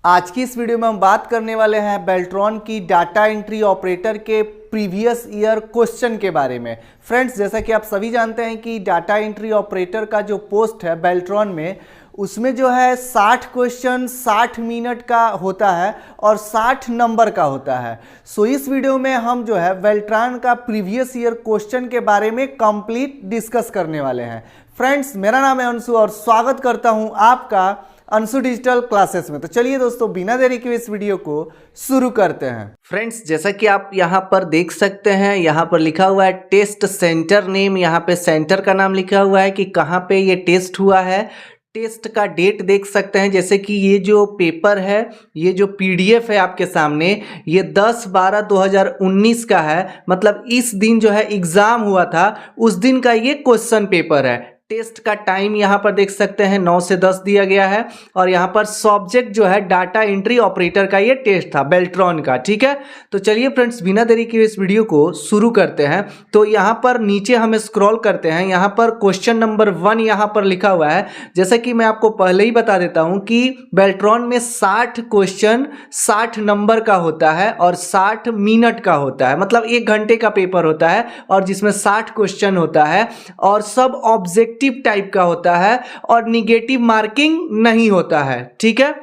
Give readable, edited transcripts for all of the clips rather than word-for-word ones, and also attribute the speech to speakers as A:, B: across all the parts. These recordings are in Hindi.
A: आज की इस वीडियो में हम बात करने वाले हैं बेल्ट्रॉन की डाटा एंट्री ऑपरेटर के प्रीवियस ईयर क्वेश्चन के बारे में। फ्रेंड्स, जैसा कि आप सभी जानते हैं कि डाटा एंट्री ऑपरेटर का जो पोस्ट है बेल्ट्रॉन में, उसमें जो है 60 क्वेश्चन 60 मिनट का होता है और 60 नंबर का होता है। सो इस वीडियो में हम जो है बेल्ट्रॉन का प्रीवियस ईयर क्वेश्चन के बारे में कंप्लीट डिस्कस करने वाले हैं। फ्रेंड्स, मेरा नाम है अंशु और स्वागत करता हूं आपका अंशु डिजिटल क्लासेस में। तो चलिए दोस्तों, बिना देरी के इस वीडियो को शुरू करते हैं। फ्रेंड्स, जैसा कि आप यहाँ पर देख सकते हैं, यहाँ पर लिखा हुआ है टेस्ट सेंटर नेम। यहाँ पे सेंटर का नाम लिखा हुआ है कि कहाँ पे ये टेस्ट हुआ है। टेस्ट का डेट देख सकते हैं, जैसे कि ये जो पेपर है, ये जो पीडीएफ है आपके सामने, ये 10/12/2019 का है। मतलब इस दिन जो है एग्जाम हुआ था, उस दिन का ये क्वेश्चन पेपर है। टेस्ट का टाइम यहाँ पर देख सकते हैं 9 से 10 दिया गया है और यहाँ पर सब्जेक्ट जो है डाटा एंट्री ऑपरेटर का ये टेस्ट था बेल्ट्रॉन का। ठीक है, तो चलिए फ्रेंड्स, बिना देरी के इस वीडियो को शुरू करते हैं। तो यहाँ पर नीचे हमें स्क्रॉल करते हैं, यहाँ पर क्वेश्चन नंबर 1 यहाँ पर लिखा हुआ है। जैसा कि मैं आपको पहले ही बता देता हूँ कि बेल्ट्रॉन में 60 क्वेश्चन 60 नंबर का होता है और 60 मिनट का होता है। मतलब 1 घंटे का पेपर होता है और जिसमें 60 क्वेश्चन होता है और सब ऑब्जेक्टिव टाइप का होता है और निगेटिव मार्किंग नहीं होता है। ठीक है,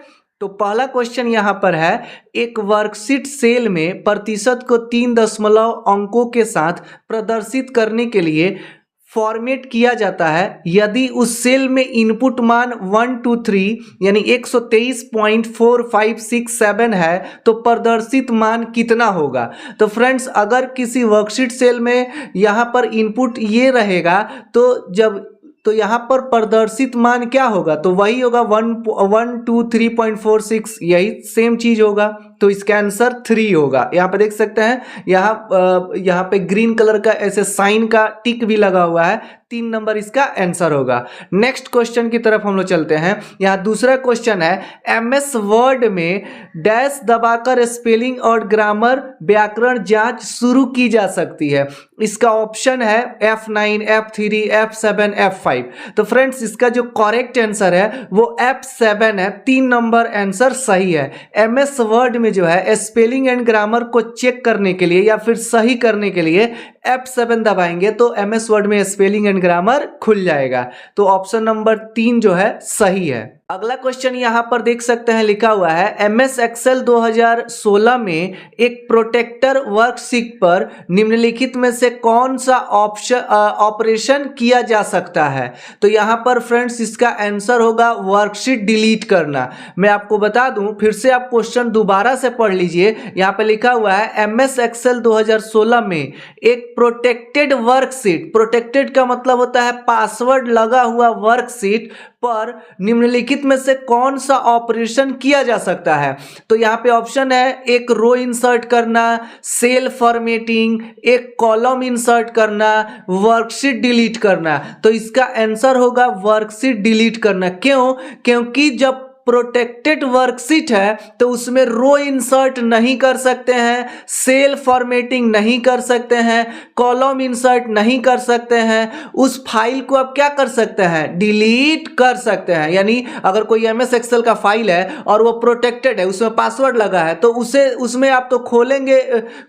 A: तो पहला क्वेश्चन यहां पर है, एक वर्कशीट सेल में प्रतिशत को 3 दशमलव अंकों के साथ प्रदर्शित करने के लिए फॉर्मेट किया जाता है। यदि उस सेल में इनपुट मान 1 2 3 यानी 123.4567 है तो प्रदर्शित मान कितना होगा। तो फ्रेंड्स, अगर किसी वर्कशीट सेल में यहाँ पर इनपुट ये रहेगा तो यहाँ पर प्रदर्शित मान क्या होगा, तो वही होगा 123.46, यही सेम चीज होगा। तो इसका आंसर 3 होगा। यहाँ पे देख सकते हैं, यहाँ पे ग्रीन कलर का ऐसे साइन का टिक भी लगा हुआ है। 3 नंबर इसका आंसर होगा। नेक्स्ट क्वेश्चन की तरफ हम लोग चलते हैं। यहाँ दूसरा क्वेश्चन है, एमएस वर्ड में डैश दबाकर स्पेलिंग और ग्रामर व्याकरण जांच शुरू की जा सकती है। इसका ऑप्शन है F9, F3, F7, F5। तो फ्रेंड्स, इसका जो करेक्ट आंसर है वो F7 है। 3 नंबर आंसर सही है। एमएस वर्ड में जो है स्पेलिंग एंड ग्रामर को चेक करने के लिए या फिर सही करने के लिए F7 दबाएंगे तो एमएस वर्ड में स्पेलिंग एंड ग्रामर खुल जाएगा। तो ऑप्शन नंबर 3 जो है सही है। अगला क्वेश्चन यहां पर देख सकते हैं, लिखा हुआ है, एमएस एक्सेल 2016 में एक प्रोटेक्टर वर्कशीट पर निम्नलिखित में से कौन सा ऑपरेशन किया जा सकता है। तो यहां पर फ्रेंड्स इसका आंसर होगा वर्कशीट डिलीट करना। मैं आपको बता दूं, फिर से आप क्वेश्चन दोबारा से पढ़ लीजिए। यहां पर लिखा हुआ है, एमएस एक्सेल 2016 में एक प्रोटेक्टेड वर्कशीट, प्रोटेक्टेड का मतलब होता है पासवर्ड लगा हुआ वर्कशीट पर निम्नलिखित में से कौन सा ऑपरेशन किया जा सकता है। तो यहाँ पे ऑप्शन है, एक रो इंसर्ट करना, सेल फॉर्मेटिंग, एक कॉलम इंसर्ट करना, वर्कशीट डिलीट करना। तो इसका आंसर होगा वर्कशीट डिलीट करना। क्यों? क्योंकि जब प्रोटेक्टेड वर्कशीट है तो उसमें रो इंसर्ट नहीं कर सकते हैं, सेल फॉर्मेटिंग नहीं कर सकते हैं, कॉलम इंसर्ट नहीं कर सकते हैं। उस फाइल को आप क्या कर सकते हैं, डिलीट कर सकते हैं। यानी अगर कोई एमएस एक्सेल का फाइल है और वो प्रोटेक्टेड है, उसमें पासवर्ड लगा है, तो उसमें आप तो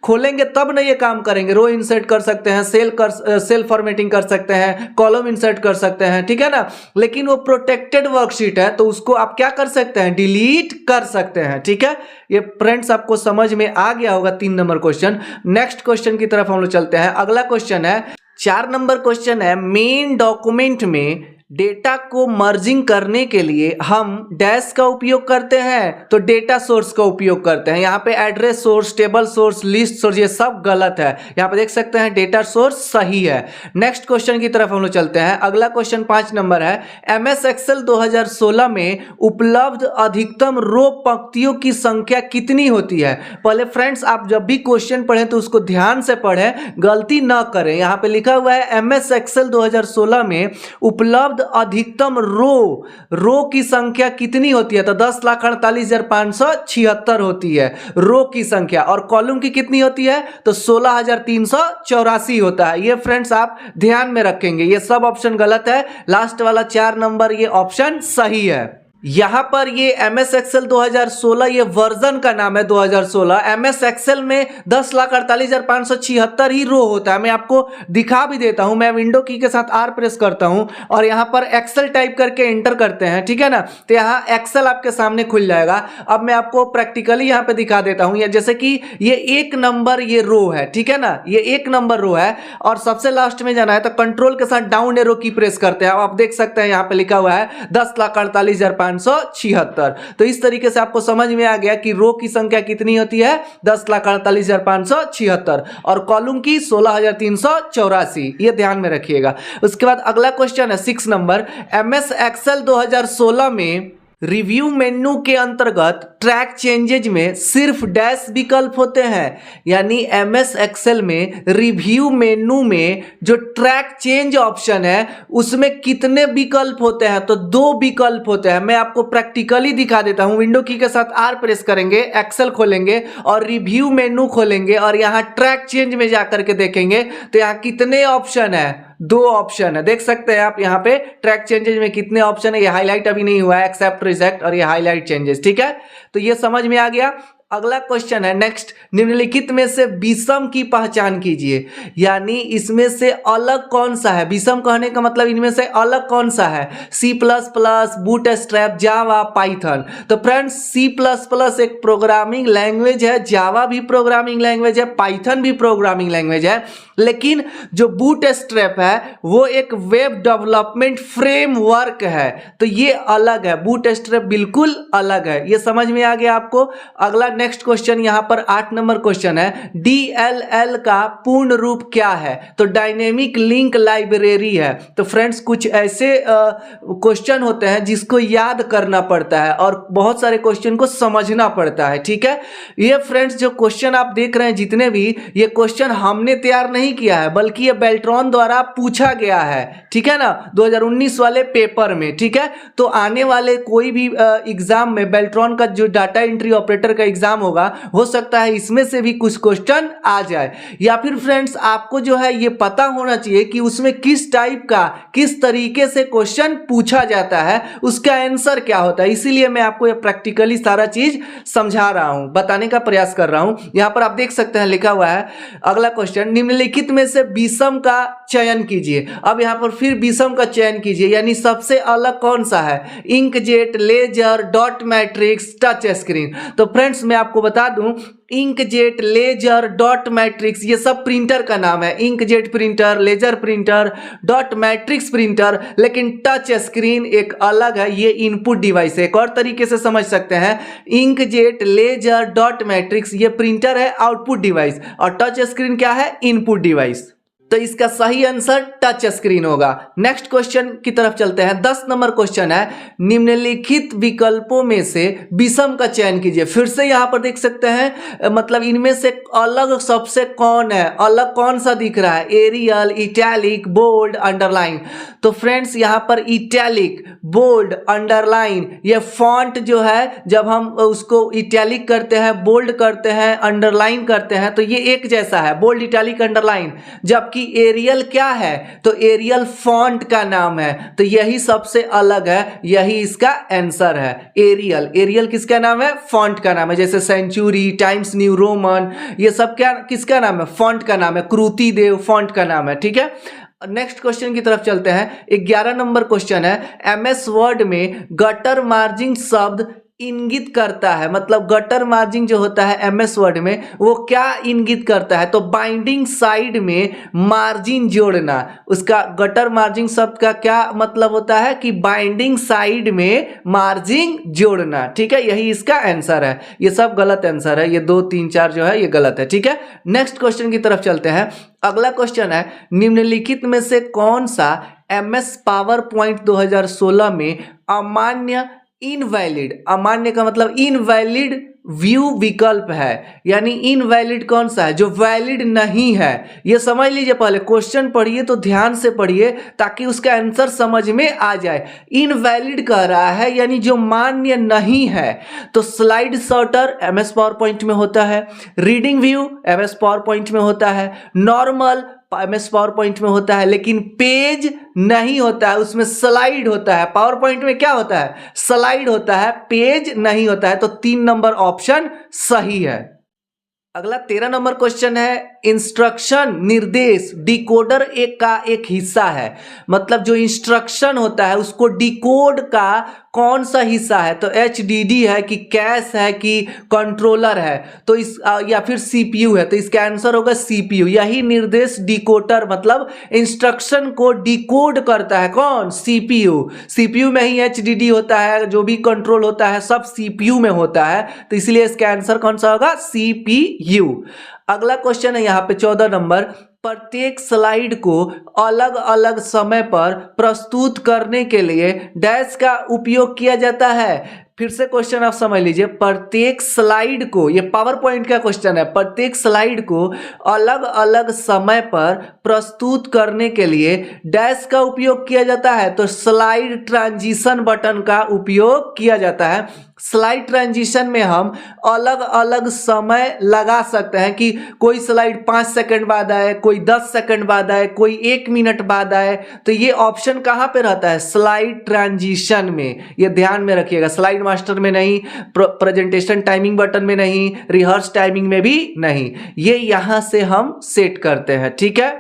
A: खोलेंगे तब ना ये काम करेंगे। रो इंसर्ट कर सकते हैं, सेल फॉर्मेटिंग कर सकते हैं, कॉलम इंसर्ट कर सकते हैं, ठीक है ना। लेकिन वो प्रोटेक्टेड वर्कशीट है तो उसको आप क्या कर सकते हैं, डिलीट कर सकते हैं। ठीक है, ये फ्रेंड्स आपको समझ में आ गया होगा 3 नंबर क्वेश्चन। नेक्स्ट क्वेश्चन की तरफ हम लोग चलते हैं। अगला क्वेश्चन है, 4 नंबर क्वेश्चन है, मेन डॉक्यूमेंट में डेटा को मर्जिंग करने के लिए हम डैश का उपयोग करते हैं तो डेटा सोर्स का उपयोग करते हैं। यहाँ पे address source, table source, list source, ये सब गलत है। यहाँ पे देख सकते हैं डेटा सोर्स सही है। नेक्स्ट क्वेश्चन की तरफ हम लोग चलते हैं। अगला क्वेश्चन 5 नंबर है, एमएस एक्सेल 2016 में उपलब्ध अधिकतम रो पंक्तियों की संख्या कितनी होती है। पहले फ्रेंड्स, आप जब भी क्वेश्चन पढ़ें तो उसको ध्यान से पढ़ें, गलती ना करें। यहाँ पे लिखा हुआ है, एमएस एक्सेल 2016 में उपलब्ध अधिकतम रो की संख्या कितनी होती है। तो 10,48,576 होती है रो की संख्या, और कॉलम की कितनी होती है, तो 16,384 होता है। ये फ्रेंड्स आप ध्यान में रखेंगे, ये सब ऑप्शन गलत है। लास्ट वाला 4 नंबर ये ऑप्शन सही है। यहाँ पर ये MS Excel 2016 ये वर्जन का नाम है 2016। MS Excel में 10,48,576 ही रो होता है। मैं आपको दिखा भी देता हूँ। मैं विंडो की के साथ R प्रेस करता हूँ और यहाँ पर एक्सेल टाइप करके एंटर करते हैं, ठीक है ना। तो यहाँ एक्सेल आपके सामने खुल जाएगा। अब मैं आपको प्रैक्टिकली यहाँ पे दिखा देता हूँ। जैसे कि ये 1 नंबर ये रो है, ठीक है ना, ये 1 नंबर रो है और सबसे लास्ट में जाना है तो कंट्रोल के साथ डाउन एरो की प्रेस करते हैं। आप देख सकते हैं यहाँ पे लिखा हुआ है 10,48,576। तो इस तरीके से आपको समझ में आ गया कि रो की संख्या कितनी होती है 10,48,576 और कॉलम की 16,384। ये ध्यान में रखिएगा। उसके बाद अगला क्वेश्चन है 6 नंबर। MS Excel 2016 में रिव्यू मेन्यू के अंतर्गत ट्रैक चेंजेज में सिर्फ डैश विकल्प होते हैं। यानी MS Excel में रिव्यू मेन्यू में जो ट्रैक चेंज ऑप्शन है उसमें कितने विकल्प होते हैं? तो 2 विकल्प होते हैं। मैं आपको प्रैक्टिकली दिखा देता हूं। विंडो की के साथ R प्रेस करेंगे, एक्सेल खोलेंगे और रिव्यू मेन्यू खोलेंगे और यहां ट्रैक चेंज में जाकर के देखेंगे तो यहां कितने ऑप्शन है? 2 ऑप्शन है। देख सकते हैं आप यहाँ पे ट्रैक चेंजेस में कितने ऑप्शन है। ये हाईलाइट अभी नहीं हुआ है, एक्सेप्ट रिजेक्ट और ये हाईलाइट चेंजेस, ठीक है। तो ये समझ में आ गया। अगला क्वेश्चन है नेक्स्ट, निम्नलिखित में से विषम की पहचान कीजिए। यानी इसमें से अलग कौन सा है? विषम कहने का मतलब इनमें से अलग कौन सा है? C++, बूटस्ट्रैप, जावा, पाइथन। तो फ्रेंड्स C++ एक प्रोग्रामिंग लैंग्वेज है, जावा भी प्रोग्रामिंग लैंग्वेज है, पाइथन भी प्रोग्रामिंग लैंग्वेज है। लेकिन जो बूटस्ट्रैप है वो एक वेब डेवलपमेंट फ्रेमवर्क है। तो ये अलग है, बूटस्ट्रैप बिल्कुल अलग है। ये समझ में आ गया आपको। अगला नेक्स्ट क्वेश्चन यहाँ पर 8 नंबर क्वेश्चन है, DLL का पूर्ण रूप क्या है? तो डायनेमिक लिंक लाइब्रेरी है। तो फ्रेंड्स कुछ ऐसे क्वेश्चन होते हैं जिसको याद करना पड़ता है और बहुत सारे क्वेश्चन को समझना पड़ता है, ठीक है। ये फ्रेंड्स जो क्वेश्चन आप देख रहे हैं जितने भी, ये क्वेश्चन हमने तैयार नहीं किया है बल्कि ये बेल्ट्रॉन द्वारा पूछा गया है, ठीक है ना, 2019 वाले पेपर में, ठीक है। तो आने वाले कोई भी एग्जाम में बेल्ट्रॉन का जो डाटा एंट्री ऑपरेटर का एग्जाम होगा, हो सकता है इसमें से भी कुछ क्वेश्चन आ जाए। या फिर फ्रेंड्स आपको जो है ये पता होना चाहिए कि उसमें किस टाइप का, किस तरीके से क्वेश्चन पूछा जाता है, उसका आंसर क्या होता है। इसीलिए मैं आपको ये प्रैक्टिकली सारा चीज समझा रहा हूं, बताने का प्रयास कर रहा हूं। यहां पर आप देख सकते हैं लिखा हुआ है अगला क्वेश्चन, निम्नलिखित में से विषम का चयन कीजिए। अब यहां पर फिर विषम का चयन कीजिए, यानी सबसे अलग कौन सा है? Inkjet, laser, dot matrix, touch screen. तो फ्रेंड्स मैं आपको बता दूं, इंकजेट, लेजर, डॉट मैट्रिक्स ये सब प्रिंटर का नाम है। Inkjet printer, laser printer, dot matrix printer. लेकिन टच स्क्रीन एक अलग है, ये इनपुट डिवाइस है। एक और तरीके से समझ सकते हैं, इंकजेट, लेजर, डॉट मैट्रिक्स ये प्रिंटर है, आउटपुट डिवाइस, और टच स्क्रीन क्या है? Input device. तो इसका सही आंसर टच स्क्रीन होगा। नेक्स्ट क्वेश्चन की तरफ चलते हैं। 10 नंबर क्वेश्चन है, निम्नलिखित विकल्पों में से विषम का चयन कीजिए। फिर से यहां पर देख सकते हैं, मतलब इनमें से अलग सबसे कौन है, अलग कौन सा दिख रहा है? Arial, italic, bold, underline. तो फ्रेंड्स यहां पर इटैलिक, बोल्ड, अंडरलाइन ये फॉन्ट जो है, जब हम उसको इटैलिक करते हैं, बोल्ड करते हैं, अंडरलाइन करते हैं तो ये एक जैसा है, बोल्ड, इटैलिक, अंडरलाइन। जबकि एरियल क्या है? तो एरियल फॉन्ट का नाम है। तो यही सबसे अलग है, यही इसका आंसर है। एरियल, एरियल किसका नाम है? फॉन्ट का नाम है। जैसे सेंचुरी, टाइम्स न्यू रोमन ये सब क्या किसका नाम है? फॉन्ट का नाम है। क्रूति देव फॉन्ट का नाम है, ठीक है। नेक्स्ट क्वेश्चन की तरफ चलते हैं। 11 नंबर क्वेश्चन है, MS वर्ड में गटर मार्जिन शब्द इंगित करता है, मतलब गटर मार्जिन जो होता है MS वर्ड में वो क्या इंगित करता है? तो बाइंडिंग साइड में मार्जिन जोड़ना। उसका गटर मार्जिन शब्द का क्या मतलब होता है? कि बाइंडिंग साइड में मार्जिन जोड़ना, ठीक है। यही इसका आंसर है। ये सब गलत आंसर है, ये 2, 3, 4 जो है ये गलत है, ठीक है। नेक्स्ट क्वेश्चन की तरफ चलते हैं। अगला क्वेश्चन है, निम्नलिखित में से कौन सा MS पावर पॉइंट 2016 में अमान्य, इनवैलिड, अमान्य का मतलब इनवैलिड व्यू विकल्प है। यानी इनवैलिड कौन सा है? जो वैलिड नहीं है। ये समझ लीजिए, पहले क्वेश्चन पढ़िए तो ध्यान से पढ़िए ताकि उसका आंसर समझ में आ जाए। इनवैलिड कह रहा है यानी जो मान्य नहीं है। तो slide sorter MS power point में होता है, reading view MS power point में होता है, नॉर्मल MS पावर पॉइंट में होता है, लेकिन पेज नहीं होता है, उसमें स्लाइड होता है। पावर पॉइंट में क्या होता है? स्लाइड होता है, पेज नहीं होता है। तो 3 नंबर ऑप्शन सही है। अगला 13 नंबर क्वेश्चन है, इंस्ट्रक्शन निर्देश डिकोडर का एक हिस्सा है। मतलब जो इंस्ट्रक्शन होता है उसको डिकोड का कौन सा हिस्सा है? तो HDD है कि कैश है कि कंट्रोलर है, तो इस या फिर CPU है। तो इसका आंसर होगा CPU। यही निर्देश डिकोडर मतलब इंस्ट्रक्शन को डिकोड करता है। कौन? CPU में ही HDD होता है, जो भी कंट्रोल होता है सब CPU में होता है। तो इसलिए इसका आंसर कौन सा होगा? CPU। अगला क्वेश्चन है यहाँ पे 14 नंबर, प्रत्येक स्लाइड को अलग अलग समय पर प्रस्तुत करने के लिए डैश का उपयोग किया जाता है। फिर से क्वेश्चन आप समझ लीजिए, प्रत्येक स्लाइड को, ये पावर पॉइंट का क्वेश्चन है, प्रत्येक स्लाइड को अलग अलग समय पर प्रस्तुत करने के लिए डैश का उपयोग किया जाता है। तो स्लाइड ट्रांजिशन बटन का उपयोग किया जाता है। स्लाइड ट्रांजिशन में हम अलग अलग समय लगा सकते हैं कि कोई स्लाइड 5 सेकंड बाद आए, कोई 10 सेकंड बाद आए, कोई 1 मिनट बाद आए। तो ये ऑप्शन कहाँ पे रहता है? स्लाइड ट्रांजिशन में। ये ध्यान में रखिएगा, स्लाइड मास्टर में नहीं, प्रेजेंटेशन टाइमिंग बटन में नहीं, रिहर्स टाइमिंग में भी नहीं। ये यहां से हम सेट करते हैं, ठीक है।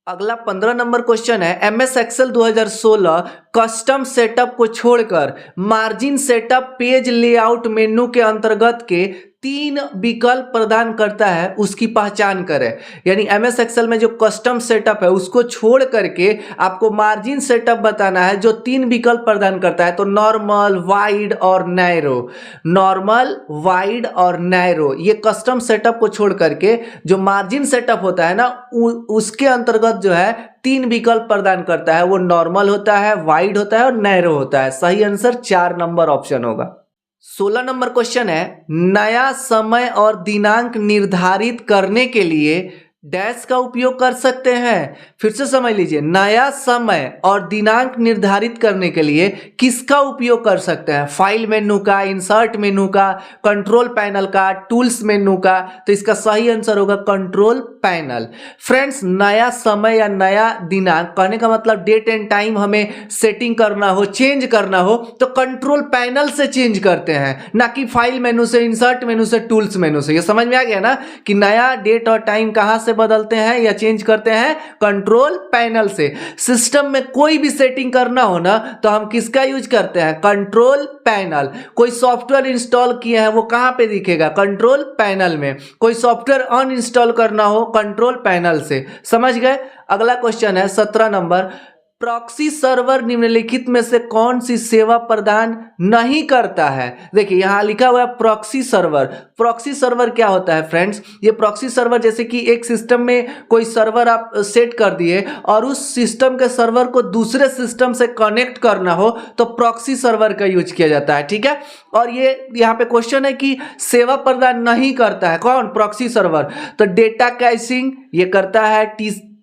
A: अगला 15 नंबर क्वेश्चन है, MS एक्सेल 2016 कस्टम सेटअप को छोड़कर मार्जिन सेटअप पेज लेआउट मेनू के अंतर्गत के 3 विकल्प प्रदान करता है, उसकी पहचान करें। यानी MS एक्सेल में जो कस्टम सेटअप है उसको छोड़ करके आपको मार्जिन सेटअप बताना है, जो 3 विकल्प प्रदान करता है। तो नॉर्मल, वाइड और नैरो। नॉर्मल, वाइड और नैरो, ये कस्टम सेटअप को छोड़ करके जो मार्जिन सेटअप होता है ना, उसके अंतर्गत जो है 3 विकल्प प्रदान करता है। वो नॉर्मल होता है, वाइड होता है और नैरो होता है। सही आंसर 4 नंबर ऑप्शन होगा। 16 नंबर क्वेश्चन है, नया समय और दिनांक निर्धारित करने के लिए डैश का उपयोग कर सकते हैं। फिर से समझ लीजिए, नया समय और दिनांक निर्धारित करने के लिए किसका उपयोग कर सकते हैं? फाइल मेनू का, इंसर्ट मेनू का, कंट्रोल पैनल का, टूल्स मेनू का। तो इसका सही आंसर होगा कंट्रोल पैनल। फ्रेंड्स, नया समय या नया दिनांक कहने का मतलब डेट एंड टाइम हमें सेटिंग करना हो, चेंज करना हो, तो कंट्रोल पैनल से चेंज करते हैं, ना कि फाइल मेनू से, इंसर्ट मेनू से, टूल्स मेनू से। ये समझ में आ गया ना कि नया डेट और टाइम कहां से बदलते हैं या चेंज करते हैं? कंट्रोल पैनल से। सिस्टम में कोई भी सेटिंग करना हो ना, तो हम किसका यूज करते हैं? Control panel. कोई सॉफ्टवेयर इंस्टॉल किए हैं, वो कहां पे दिखेगा? कंट्रोल पैनल में। कोई सॉफ्टवेयर अनइंस्टॉल करना हो, कंट्रोल पैनल से। समझ गए? अगला क्वेश्चन है 17 नंबर, प्रॉक्सी सर्वर निम्नलिखित में से कौन सी सेवा प्रदान नहीं करता है? देखिए यहां लिखा हुआ है प्रॉक्सी सर्वर। प्रॉक्सी सर्वर क्या होता है फ्रेंड्स? ये प्रॉक्सी सर्वर जैसे कि एक सिस्टम में कोई सर्वर आप सेट कर दिए और उस सिस्टम के सर्वर को दूसरे सिस्टम से कनेक्ट करना हो, तो प्रॉक्सी सर्वर का यूज किया जाता है, ठीक है। और ये यहाँ पे क्वेश्चन है कि सेवा प्रदान नहीं करता है कौन? Proxy server. तो डेटा कैशिंग ये करता है,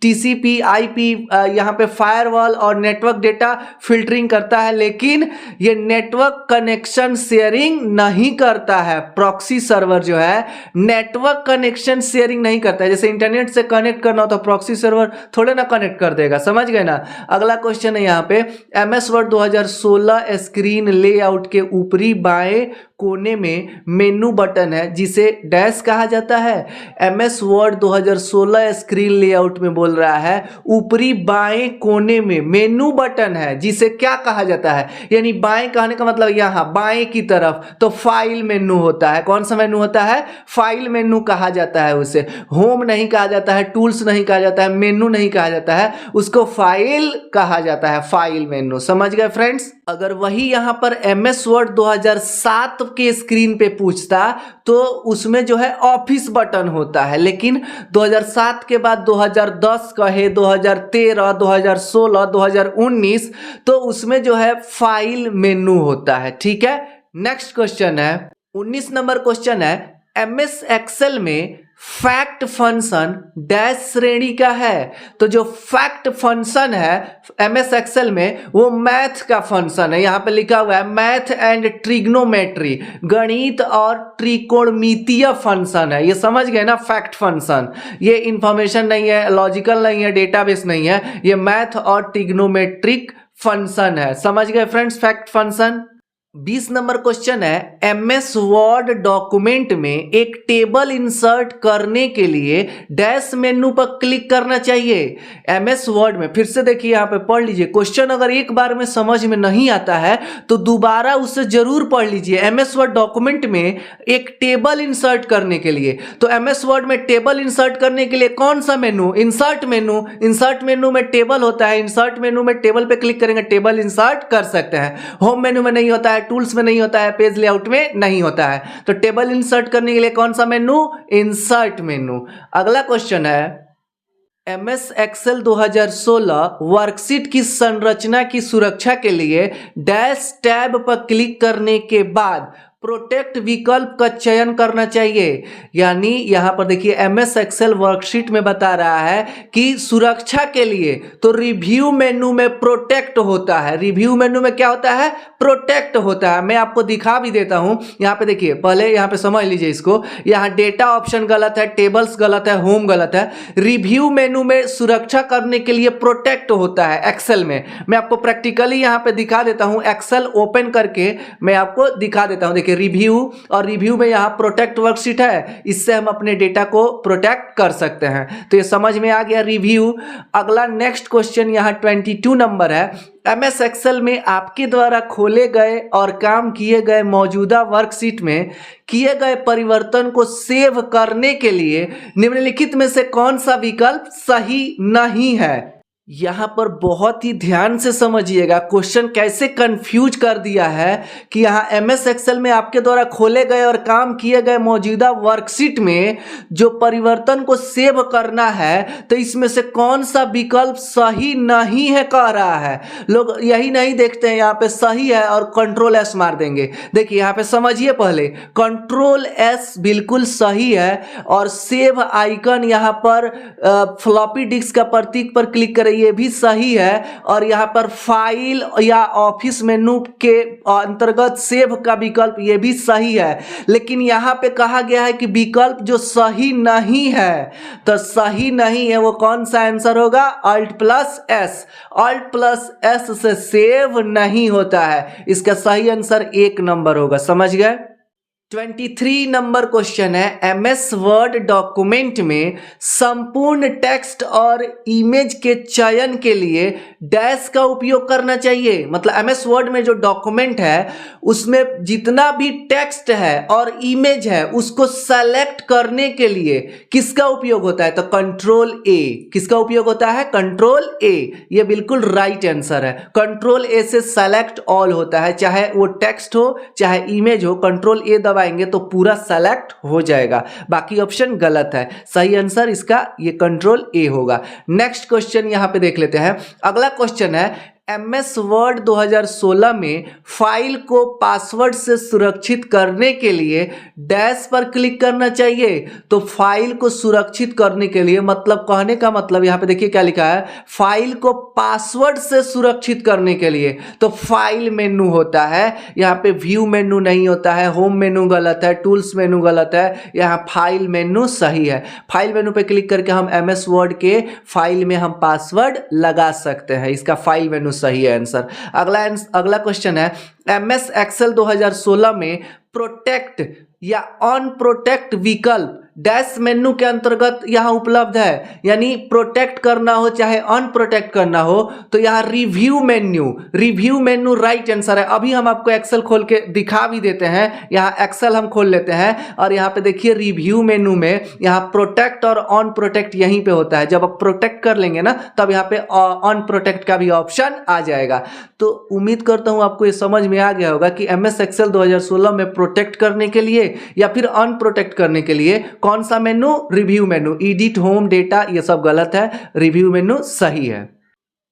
A: TCP IP यहाँ पे फायरवॉल और नेटवर्क डेटा फिल्टरिंग करता है, लेकिन ये नेटवर्क कनेक्शन शेयरिंग नहीं करता है। प्रॉक्सी सर्वर जो है नेटवर्क कनेक्शन शेयरिंग नहीं करता है। जैसे इंटरनेट से कनेक्ट करना हो तो प्रॉक्सी सर्वर थोड़े ना कनेक्ट कर देगा, समझ गए ना। अगला क्वेश्चन है यहाँ पे, MS वर्ड 2016 स्क्रीन लेआउट के ऊपरी बाएं कोने में मेनू बटन है जिसे डैश कहा जाता है। MS वर्ड 2016 स्क्रीन लेआउट में बोल रहा है ऊपरी बाएं कोने में मेनू बटन है जिसे क्या कहा जाता है? यानी बाएं कहने का मतलब यहां बाएं की तरफ, तो फाइल मेनू होता है। कौन सा मेनू होता है? फाइल मेनू कहा जाता है उसे। होम नहीं कहा जाता है, टूल्स नहीं कहा जाता है, मेनू नहीं कहा जाता है, उसको फाइल कहा जाता है, फाइल मेनू। समझ गए फ्रेंड्स? अगर वही यहां पर MS वर्ड 2007 के स्क्रीन पे पूछता तो उसमें जो है ऑफिस बटन होता है, लेकिन 2007 के बाद 2010 कहे, 2013, 2016, 2019, तो उसमें जो है फाइल मेनू होता है, ठीक है। नेक्स्ट क्वेश्चन है 19 नंबर क्वेश्चन है, MS एक्सेल में फैक्ट फंक्शन डैश श्रेणी का है। तो जो फैक्ट फंक्शन है एमएस एक्सेल में वो मैथ का फंक्शन है। यहाँ पे लिखा हुआ है मैथ एंड ट्रिग्नोमेट्री, गणित और त्रिकोणमितीय फंक्शन है। ये समझ गए ना, फैक्ट फंक्शन। ये इंफॉर्मेशन नहीं है, लॉजिकल नहीं है, डेटाबेस नहीं है, ये मैथ और ट्रिग्नोमेट्रिक फंक्शन है। समझ गए friends fact function. 20 number question है, एमएस वर्ड डॉक्यूमेंट में एक टेबल इंसर्ट करने के लिए डैश मेनू पर क्लिक करना चाहिए। एमएस वर्ड में फिर से देखिए, यहाँ पे पढ़ लीजिए क्वेश्चन। अगर एक बार में समझ में नहीं आता है तो दोबारा उसे जरूर पढ़ लीजिए। एमएस वर्ड डॉक्यूमेंट में एक टेबल इंसर्ट करने के लिए, तो एमएस वर्ड में टेबल इंसर्ट करने के लिए कौन सा मेनू? इंसर्ट मेनू। इंसर्ट मेनू में टेबल होता है, इंसर्ट मेनू में टेबल पे क्लिक करेंगे, टेबल इंसर्ट कर सकते हैं। होम मेनू में नहीं होता है, टूल्स में नहीं होता है, पेज लेआउट में नहीं होता है। तो टेबल इंसर्ट करने के लिए कौन सा मेनू? इंसर्ट मेनू। अगला क्वेश्चन है, एमएस एक्सेल 2016 वर्कशीट की संरचना की सुरक्षा के लिए डैश टैब पर क्लिक करने के बाद प्रोटेक्ट विकल्प का चयन करना चाहिए। यानी यहां पर देखिए एमएस एक्सेल वर्कशीट में बता रहा है कि सुरक्षा के लिए तो रिव्यू मेनू में प्रोटेक्ट होता है। रिव्यू मेनू में क्या होता है? प्रोटेक्ट होता है। मैं आपको दिखा भी देता हूं। यहां पे देखिए, पहले यहां पे समझ लीजिए इसको। यहां डेटा ऑप्शन गलत है, टेबल्स गलत है, होम गलत है। रिव्यू मेनू में सुरक्षा करने के लिए प्रोटेक्ट होता है एक्सेल में। मैं आपको प्रैक्टिकली यहां पे दिखा देता हूं, एक्सेल ओपन करके मैं आपको दिखा देता हूं। रिव्यू, और रिव्यू में यहां प्रोटेक्ट वर्कशीट है, इससे हम अपने डेटा को प्रोटेक्ट कर सकते हैं। तो ये समझ में आ गया रिव्यू। अगला नेक्स्ट क्वेश्चन यहां 22 नंबर है, एमएस एक्सेल में आपके द्वारा खोले गए और काम किए गए मौजूदा वर्कशीट में किए गए परिवर्तन को सेव करने के लिए निम्नलिखित में से कौन सा विकल्प सही नहीं है? यहां पर बहुत ही ध्यान से समझिएगा, क्वेश्चन कैसे कंफ्यूज कर दिया है कि यहां एमएस एक्सेल में आपके द्वारा खोले गए और काम किए गए मौजूदा वर्कशीट में जो परिवर्तन को सेव करना है, तो इसमें से कौन सा विकल्प सही नहीं है कह रहा है। लोग यही नहीं देखते हैं, यहां पे सही है और कंट्रोल एस मार देंगे। देखिए यहां पे समझिए, पहले कंट्रोल एस बिल्कुल सही है और सेव आइकन यहां पर फ्लॉपी डिस्क का प्रतीक पर क्लिक करें, ये भी सही है। और यहां पर फाइल या ऑफिस मेनू के अंतर्गत सेव का विकल्प, ये भी सही है। लेकिन यहां पे कहा गया है कि विकल्प जो सही नहीं है, तो सही नहीं है वो कौन सा आंसर होगा? Alt plus S. Alt plus S से सेव नहीं होता है, इसका सही आंसर 1 नंबर होगा। समझ गए? 23 नंबर क्वेश्चन है, एमएस वर्ड डॉक्यूमेंट में संपूर्ण टेक्स्ट और इमेज के चयन के लिए डैश का उपयोग करना चाहिए। मतलब एमएस वर्ड में जो डॉक्यूमेंट है उसमें जितना भी टेक्स्ट है और इमेज है उसको सेलेक्ट करने के लिए किसका उपयोग होता है? तो कंट्रोल ए। किसका उपयोग होता है? कंट्रोल ए। ये बिल्कुल राइट आंसर है। कंट्रोल ए से सेलेक्ट ऑल होता है, चाहे वो टेक्स्ट हो चाहे इमेज हो, कंट्रोल ए दबाएंगे तो पूरा सेलेक्ट हो जाएगा। बाकी ऑप्शन गलत है। सही आंसर इसका ये कंट्रोल ए होगा। नेक्स्ट क्वेश्चन यहां पे देख लेते हैं। अगला क्वेश्चन है, एमएस वर्ड 2016 में फाइल को पासवर्ड से सुरक्षित करने के लिए डैश पर क्लिक करना चाहिए। तो फाइल को सुरक्षित करने के लिए मतलब, कहने का मतलब यहां पे देखिए क्या लिखा है, फाइल को पासवर्ड से सुरक्षित करने के लिए तो फाइल मेनू होता है। यहां पे व्यू मेनू नहीं होता है, होम मेनू गलत है, टूल्स मेनू गलत है, यहां फाइल मेनू सही है। फाइल मेनू पे क्लिक करके हम एमएस वर्ड के फाइल में हम पासवर्ड लगा सकते हैं, इसका फाइल मेनू सही है आंसर। अगला क्वेश्चन है, एमएस एक्सेल 2016 में प्रोटेक्ट या अनप्रोटेक्ट विकल्प डैश मेनू के अंतर्गत यहां उपलब्ध है। यानी प्रोटेक्ट करना हो चाहे अनप्रोटेक्ट करना हो तो यहां रिव्यू मेन्यू राइट आंसर है। अभी हम आपको एक्सेल खोल के दिखा भी देते हैं। यहां एक्सेल हम खोल लेते हैं और यहां पे देखिए रिव्यू मेनू में यहां प्रोटेक्ट और अनप्रोटेक्ट यहीं पे होता है। जब आप प्रोटेक्ट कर लेंगे ना तब यहां पे अनप्रोटेक्ट का भी ऑप्शन आ जाएगा। तो उम्मीद करता हूं आपको ये समझ में आ गया होगा कि एमएस एक्सेल 2016 में प्रोटेक्ट करने के लिए या फिर अनप्रोटेक्ट करने के लिए कौन सा मेनू? रिव्यू मेनू। एडिट, होम, डेटा ये सब गलत है, रिव्यू मेनू सही है।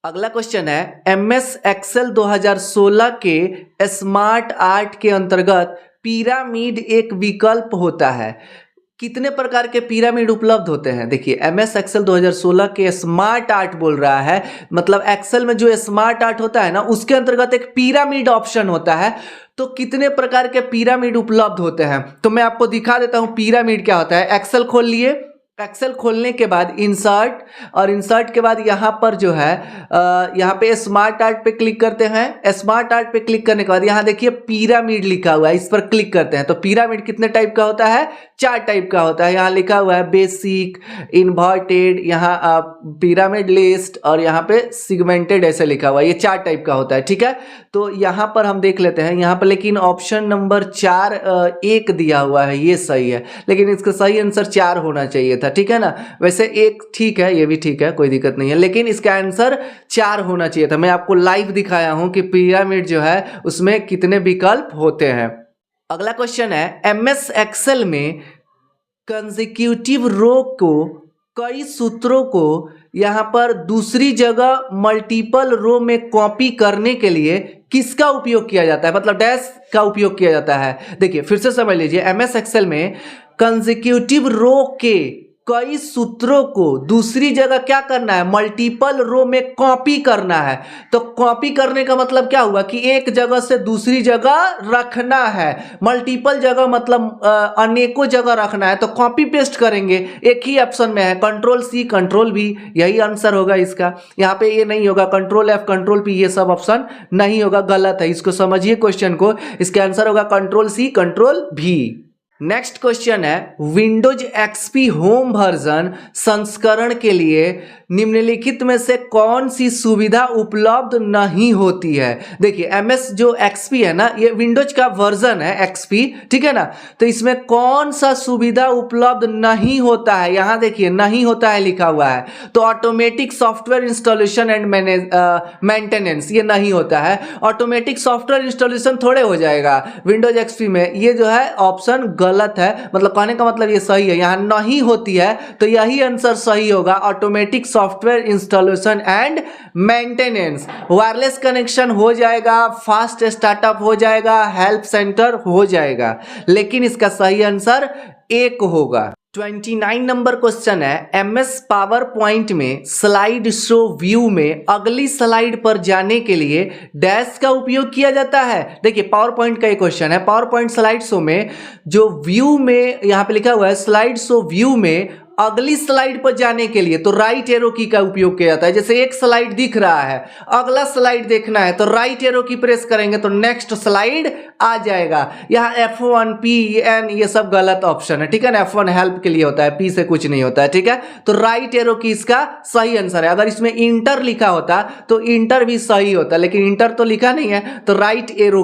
A: अगला क्वेश्चन है, एमएस एक्सेल 2016 के स्मार्ट आर्ट के अंतर्गत पिरामिड एक विकल्प होता है। कितने प्रकार के पिरामिड उपलब्ध होते हैं? देखिए MS एक्सेल 2016 के स्मार्ट आर्ट बोल रहा है, मतलब एक्सेल में जो स्मार्ट आर्ट होता है ना उसके अंतर्गत एक पिरामिड ऑप्शन होता है। तो कितने प्रकार के पिरामिड उपलब्ध होते हैं तो मैं आपको दिखा देता हूं पिरामिड क्या होता है। एक्सेल खोल लिए, एक्सेल खोलने के बाद इंसर्ट, और इंसर्ट के बाद यहाँ पर जो है यहाँ पे स्मार्ट आर्ट पे क्लिक करते हैं। स्मार्ट आर्ट पे क्लिक करने के बाद यहाँ देखिए पिरामिड लिखा हुआ है, इस पर क्लिक करते हैं। तो पिरामिड कितने टाइप का होता है? 4 टाइप का होता है। यहाँ लिखा हुआ है बेसिक, इन्वर्टेड, यहाँ पिरामिड लिस्ट और यहाँ पे सिगमेंटेड ऐसे लिखा हुआ है। ये 4 टाइप का होता है, ठीक है। तो यहाँ पर हम देख लेते हैं, यहाँ पर लेकिन ऑप्शन नंबर 4 1 दिया हुआ है, ये सही है, लेकिन इसका सही आंसर 4 होना चाहिए था, ठीक है ना। वैसे 1 ठीक है, ये भी ठीक है, कोई दिक्कत नहीं है, लेकिन इसका आंसर 4 होना चाहिए था। मैं आपको लाइव दिखाया हूं कि पिरामिड जो है उसमें कितने विकल्प होते हैं। अगला क्वेश्चन है MS एक्सेल में कंसेक्यूटिव रो को कई सूत्रों को यहाँ पर दूसरी जगह मल्टीपल रो में कॉपी करने के लिए किसका उपयोग किया जाता है, मतलब डैश का उपयोग किया जाता है। देखिए फिर से समझ लीजिए, MS एक्सेल में कंसेक्यूटिव रो के कई सूत्रों को दूसरी जगह क्या करना है? मल्टीपल रो में कॉपी करना है। तो कॉपी करने का मतलब क्या हुआ कि एक जगह से दूसरी जगह रखना है। मल्टीपल जगह मतलब अनेकों जगह रखना है, तो कॉपी पेस्ट करेंगे। एक ही ऑप्शन में है, कंट्रोल C कंट्रोल V, यही आंसर होगा इसका। यहाँ पे ये नहीं होगा, कंट्रोल F कंट्रोल P ये सब ऑप्शन नहीं होगा, गलत है। इसको समझिए क्वेश्चन को, इसका आंसर होगा control C control V। Next question है विंडोज XP होम वर्जन संस्करण के लिए निम्नलिखित में से कौन सी सुविधा उपलब्ध नहीं होती है? देखिए MS जो XP है ना, ये विंडोज का वर्जन है XP, ठीक है ना। तो इसमें कौन सा सुविधा उपलब्ध नहीं होता है? यहाँ देखिए नहीं होता है लिखा हुआ है। तो automatic software installation and maintenance ये नहीं होता है। ऑटोमेटिक सॉफ्टवेयर इंस्टॉलेशन थोड़े हो जाएगा विंडोज XP में, ये जो है ऑप्शन गलत है। मतलब कहने का मतलब ये सही है, यहाँ नहीं होती है, तो यही आंसर सही होगा, automatic software installation and maintenance. Wireless connection हो जाएगा, फास्ट स्टार्टअप हो जाएगा, हेल्प सेंटर हो जाएगा, लेकिन इसका सही आंसर 1 होगा। 29 नंबर क्वेश्चन है MS पावर पॉइंट में स्लाइड शो व्यू में अगली स्लाइड पर जाने के लिए डैश का उपयोग किया जाता है। देखिए पावर पॉइंट का एक क्वेश्चन है, पावर पॉइंट स्लाइड शो में जो व्यू में यहाँ पे लिखा हुआ है स्लाइड शो व्यू में अगली स्लाइड पर जाने के लिए तो राइट एरो की का उपयोग किया जाता है। जैसे एक स्लाइड दिख रहा है, अगला स्लाइड देखना है तो राइट एरो की प्रेस करेंगे तो नेक्स्ट स्लाइड आ जाएगा। यहाँ F1 P N ये सब गलत ऑप्शन है, ठीक है ना। F1 हेल्प के लिए होता है, P से कुछ नहीं होता है, ठीक है। तो राइट एरो की इसका सही आंसर है। अगर इसमें इंटर लिखा होता तो इंटर भी सही होता, लेकिन इंटर तो लिखा नहीं है, तो राइट एरो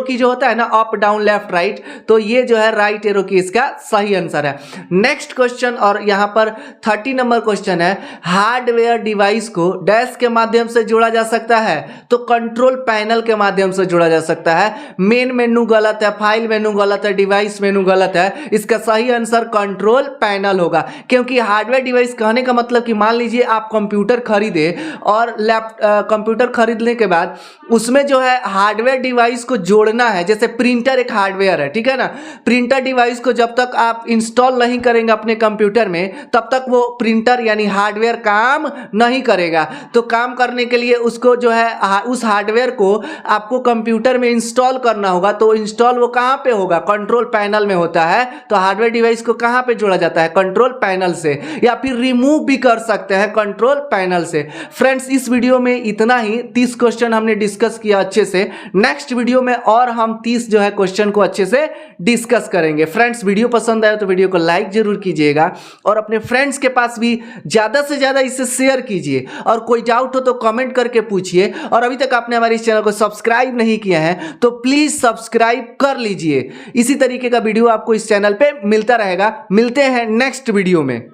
A: की जो होता है ना अप डाउन लेफ्ट राइट, तो ये जो है राइट एरो की इसका सही आंसर है। नेक्स्ट क्वेश्चन और यहाँ पर 30 नंबर क्वेश्चन है हार्डवेयर डिवाइस को डैश के माध्यम से जोड़ा जा सकता है, तो कंट्रोल पैनल के माध्यम से जोड़ा जा सकता है। मेन मेनू गलत है, फाइल मेनू गलत है, डिवाइस मेनू गलत है, इसका सही आंसर कंट्रोल पैनल होगा। क्योंकि हार्डवेयर डिवाइस कहने का मतलब कि मान लीजिए आप कंप्यूटर खरीदे और कंप्यूटर खरीदने के बाद उसमें जो है हार्डवेयर डिवाइस को जोड़ना है। जैसे प्रिंटर एक हार्डवेयर है, ठीक है ना। प्रिंटर डिवाइस को जब तक आप इंस्टॉल नहीं करेंगे अपने कंप्यूटर में तब तक वो प्रिंटर यानी हार्डवेयर काम नहीं करेगा। तो काम करने के लिए उसको जो है उस हार्डवेयर को आपको कंप्यूटर में इंस्टॉल करना होगा। तो इंस्टॉल वो कहाँ पे होगा? कंट्रोल पैनल में होता है। तो हार्डवेयर डिवाइस को कहाँ पे जोड़ा जाता है? कंट्रोल पैनल से, या फिर रिमूव भी कर सकते हैं कंट्रोल पैनल से। फ्रेंड्स इस वीडियो में इतना ही, 30 क्वेश्चन हमने डिस्कस किया अच्छे से। नेक्स्ट वीडियो में और हम 30 जो है क्वेश्चन को अच्छे से डिस्कस करेंगे। फ्रेंड्स वीडियो पसंद आया तो वीडियो को लाइक जरूर कीजिएगा और अपने फ्रेंड्स के पास भी ज्यादा से ज्यादा इसे शेयर कीजिए। और कोई डाउट हो तो कमेंट करके पूछिए। और अभी तक आपने हमारे इस चैनल को सब्सक्राइब नहीं किया है तो प्लीज सब्सक्राइब कर लीजिए। इसी तरीके का वीडियो आपको इस चैनल पे मिलता रहेगा। मिलते हैं नेक्स्ट वीडियो में।